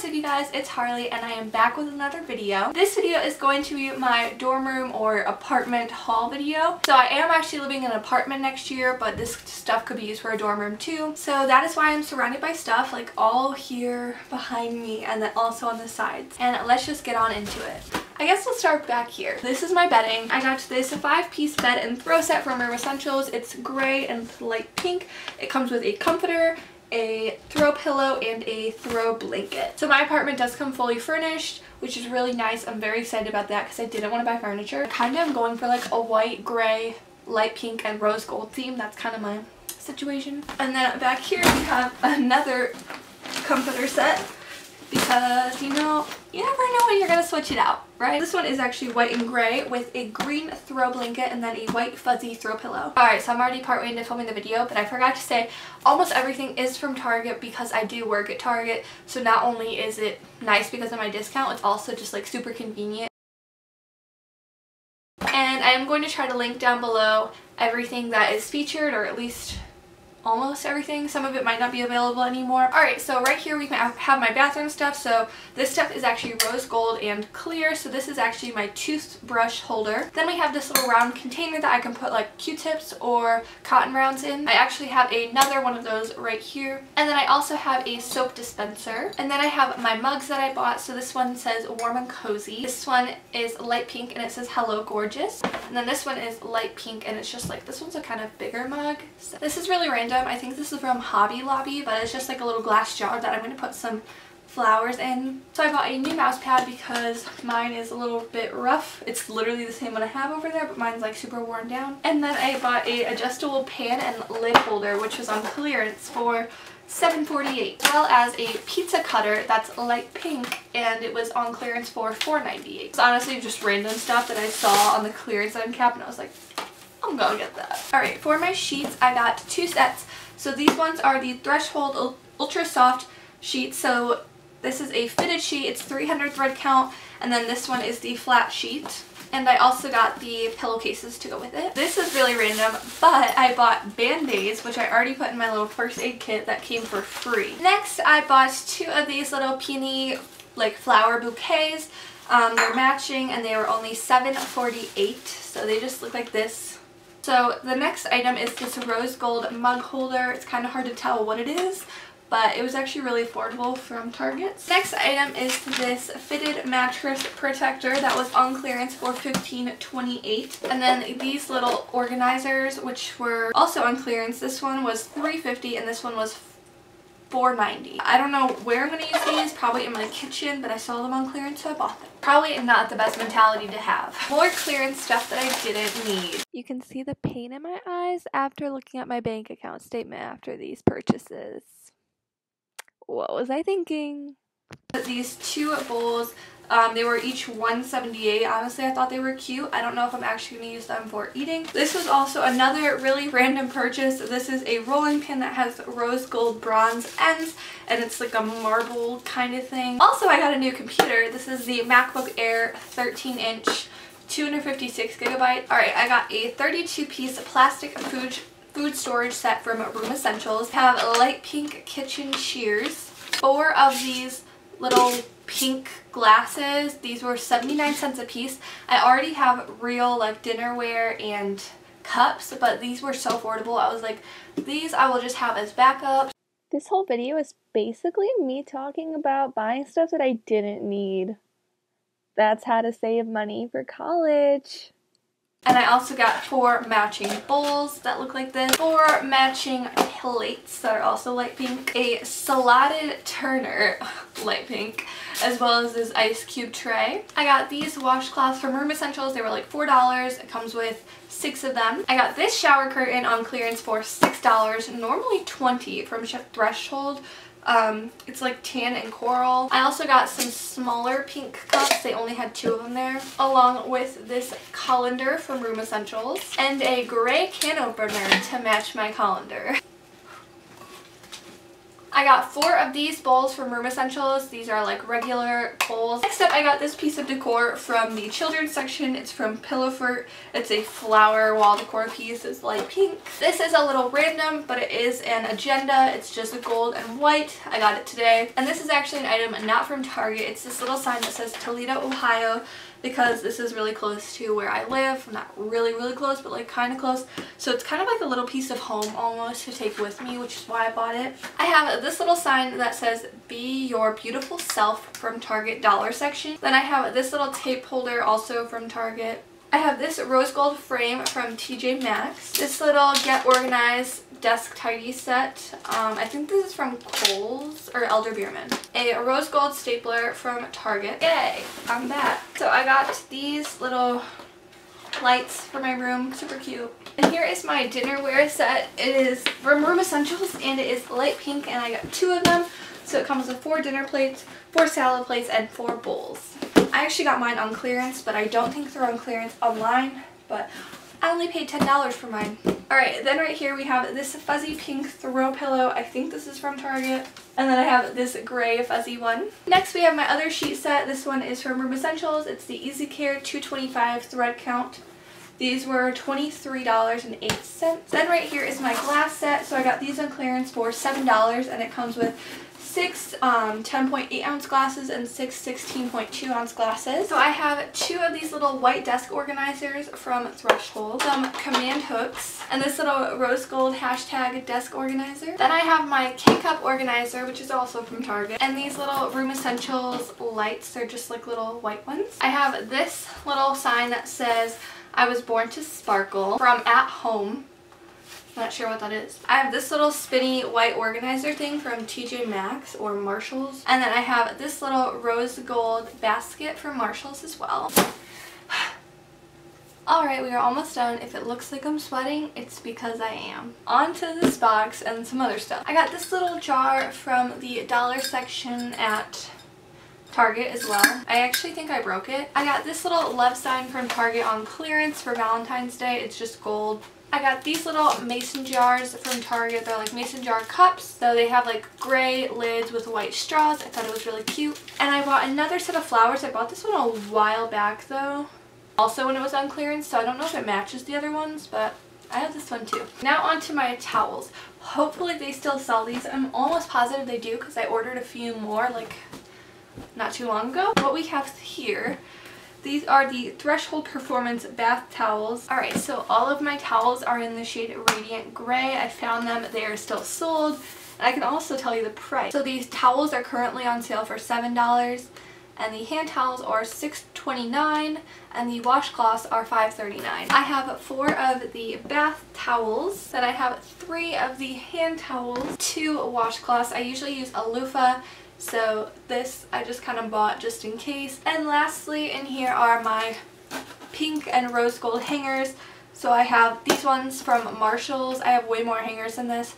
What's up you guys, it's Harley and I am back with another video. This video is going to be my dorm room or apartment haul video. So I am actually living in an apartment next year, but this stuff could be used for a dorm room too. So that is why I'm surrounded by stuff like all here behind me and then also on the sides. And let's just get on into it. I guess we'll start back here. This is my bedding. I got this 5-piece bed and throw set from Room Essentials. It's gray and light pink. It comes with a comforter, a throw pillow, and a throw blanket. So my apartment does come fully furnished, which is really nice. I'm very excited about that because I didn't want to buy furniture. I kind of am going for like a white, gray, light pink, and rose gold theme. That's kind of my situation. And then back here we have another comforter set because, you know, you never know when you're going to switch it out, right? This one is actually white and gray with a green throw blanket and then a white fuzzy throw pillow. Alright, so I'm already partway into filming the video, but I forgot to say almost everything is from Target because I do work at Target. So not only is it nice because of my discount, it's also just like super convenient. And I am going to try to link down below everything that is featured, or at least almost everything. Some of it might not be available anymore. Alright, so right here we have my bathroom stuff. So this stuff is actually rose gold and clear. So this is actually my toothbrush holder. Then we have this little round container that I can put like Q-tips or cotton rounds in. I actually have another one of those right here. And then I also have a soap dispenser. And then I have my mugs that I bought. So this one says warm and cozy. This one is light pink and it says hello gorgeous. And then this one is light pink and it's just like, this one's a kind of bigger mug. So this is really random. I think this is from Hobby Lobby, but it's just like a little glass jar that I'm going to put some flowers in. So I bought a new mouse pad because mine is a little bit rough. It's literally the same one I have over there, but mine's like super worn down. And then I bought a adjustable pan and lid holder, which was on clearance for $7.48, as well as a pizza cutter that's light pink and it was on clearance for $4.98. It's honestly just random stuff that I saw on the clearance end cap and I was like, I'm gonna get that. Alright, for my sheets, I got 2 sets. So these ones are the Threshold Ultra Soft sheets. So this is a fitted sheet. It's 300 thread count. And then this one is the flat sheet. And I also got the pillowcases to go with it. This is really random, but I bought Band-Aids, which I already put in my little first aid kit that came for free. Next, I bought 2 of these little peony like flower bouquets. They're matching and they were only $7.48. So they just look like this. So the next item is this rose gold mug holder. It's kind of hard to tell what it is, but it was actually really affordable from Target. Next item is this fitted mattress protector that was on clearance for $15.28. And then these little organizers, which were also on clearance. This one was $3.50 and this one was $4.90. I don't know where I'm going to use these, probably in my kitchen, but I saw them on clearance so I bought them. Probably not the best mentality to have. More clearance stuff that I didn't need. You can see the pain in my eyes after looking at my bank account statement after these purchases. What was I thinking? These 2 bowls, they were each $1.78. Honestly, I thought they were cute. I don't know if I'm actually going to use them for eating. This was also another really random purchase. This is a rolling pin that has rose gold bronze ends, and it's like a marble kind of thing. Also, I got a new computer. This is the Macbook Air 13-inch, 256 gigabyte. Alright, I got a 32-piece plastic food storage set from Room Essentials. I have light pink kitchen shears. 4 of these little pink glasses. These were 79 cents a piece. I already have real like dinnerware and cups, but these were so affordable. I was like, these I will just have as backup. This whole video is basically me talking about buying stuff that I didn't need. That's how to save money for college. And I also got 4 matching bowls that look like this, 4 matching plates that are also light pink, a slotted turner, light pink, as well as this ice cube tray. I got these washcloths from Room Essentials. They were like $4. It comes with 6 of them. I got this shower curtain on clearance for $6, normally $20 from Threshold. It's like tan and coral. I also got some smaller pink cups. They only had 2 of them there, along with this colander from Room Essentials and a gray can opener to match my colander. I I got 4 of these bowls from Room Essentials. These are like regular bowls. Next up, I got this piece of decor from the children's section. It's from Pillowfort. It's a flower wall decor piece. It's light pink. This is a little random, but it is an agenda. It's just a gold and white. I got it today. And this is actually an item not from Target. It's this little sign that says Toledo, Ohio, because this is really close to where I live. Not really close, but like kind of close. So it's kind of like a little piece of home almost to take with me, which is why I bought it. I have this little sign that says Be Your Beautiful Self from Target dollar section. Then I have this little tape holder also from Target. I have this rose gold frame from TJ Maxx. This little Get Organized desk tidy set. I think this is from Kohl's or Elder Beerman. A rose gold stapler from Target. Yay! I'm back. So I got these little lights for my room. Super cute. And here is my dinnerware set. It is from Room Essentials and it is light pink and I got 2 of them. So it comes with 4 dinner plates, 4 salad plates, and 4 bowls. I actually got mine on clearance, but I don't think they're on clearance online, but I only paid $10 for mine. Alright, then right here we have this fuzzy pink throw pillow. I think this is from Target. And then I have this gray fuzzy one. Next we have my other sheet set. This one is from Room Essentials. It's the Easy Care 225 thread count. These were $23.08. Then right here is my glass set. So I got these on clearance for $7 and it comes with 6 10.8 ounce glasses and 6 16.2 ounce glasses. So I have 2 of these little white desk organizers from Threshold, some command hooks, and this little rose gold hashtag desk organizer. Then I have my K-cup organizer, which is also from Target, and these little Room Essentials lights. They're just like little white ones. I have this little sign that says I was born to sparkle from At Home. Not sure what that is. I have this little spinny white organizer thing from TJ Maxx or Marshalls. And then I have this little rose gold basket from Marshalls as well. Alright, we are almost done. If it looks like I'm sweating, it's because I am. On to this box and some other stuff. I got this little jar from the dollar section at Target as well. I actually think I broke it. I got this little love sign from Target on clearance for Valentine's Day. It's just gold. I got these little mason jars from Target. They're like mason jar cups. So they have like gray lids with white straws. I thought it was really cute. And I bought another set of flowers. I bought this one a while back though. Also when it was on clearance. So I don't know if it matches the other ones, but I have this one too. Now onto my towels. Hopefully they still sell these. I'm almost positive they do because I ordered a few more like not too long ago. What we have here, these are the Threshold Performance bath towels. Alright, so all of my towels are in the shade Radiant Gray. I found them. They are still sold. And I can also tell you the price. So these towels are currently on sale for $7. And the hand towels are $6.29. And the washcloths are $5.39. I have 4 of the bath towels. Then I have 3 of the hand towels, 2 washcloths. I usually use a loofah. So this I just kind of bought just in case. And lastly in here are my pink and rose gold hangers. So I have these ones from Marshalls. I have way more hangers than this.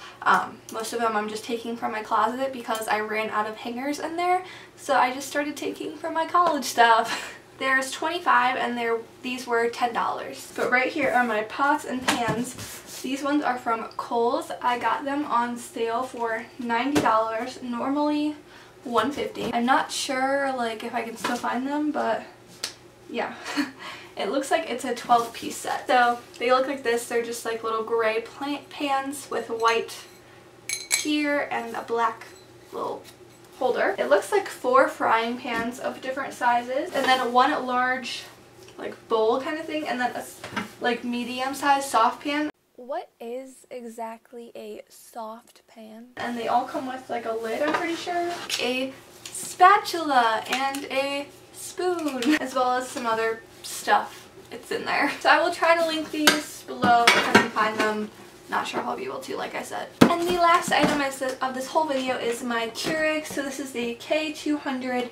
Most of them I'm just taking from my closet because I ran out of hangers in there. So I just started taking from my college stuff. There's 25 and these were $10. But right here are my pots and pans. These ones are from Kohl's. I got them on sale for $90. Normally $150. I'm not sure like if I can still find them, but yeah. It looks like it's a 12-piece set. So they look like this. They're just like little gray plant pans with white here and a black little holder. It looks like 4 frying pans of different sizes and then 1 large like bowl kind of thing and then a like medium-sized soft pan. What is exactly a soft pan? And they all come with like a lid, I'm pretty sure. A spatula and a spoon, as well as some other stuff. It's in there. So I will try to link these below if I can find them. Not sure if I'll be able to, like I said. And the last item of this whole video is my Keurig. So this is the K200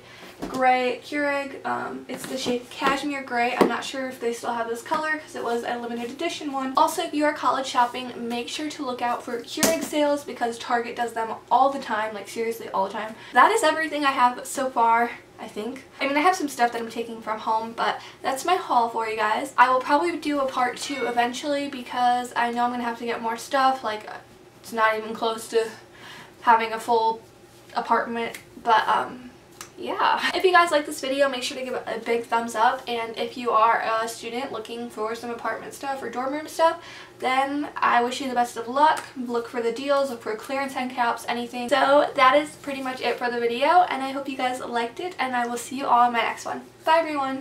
Gray Keurig. It's the shade Cashmere Gray. I'm not sure if they still have this color because it was a limited edition one. Also, if you are college shopping, make sure to look out for Keurig sales because Target does them all the time, like seriously all the time. That is everything I have so far, I think. I mean, I have some stuff that I'm taking from home, but that's my haul for you guys. I will probably do a part 2 eventually because I know I'm going to have to get more stuff. Like, it's not even close to having a full apartment. But yeah. If you guys like this video, make sure to give it a big thumbs up, and if you are a student looking for some apartment stuff or dorm room stuff, then I wish you the best of luck. Look for the deals, look for clearance end caps, anything. So that is pretty much it for the video, and I hope you guys liked it, and I will see you all in my next one. Bye everyone!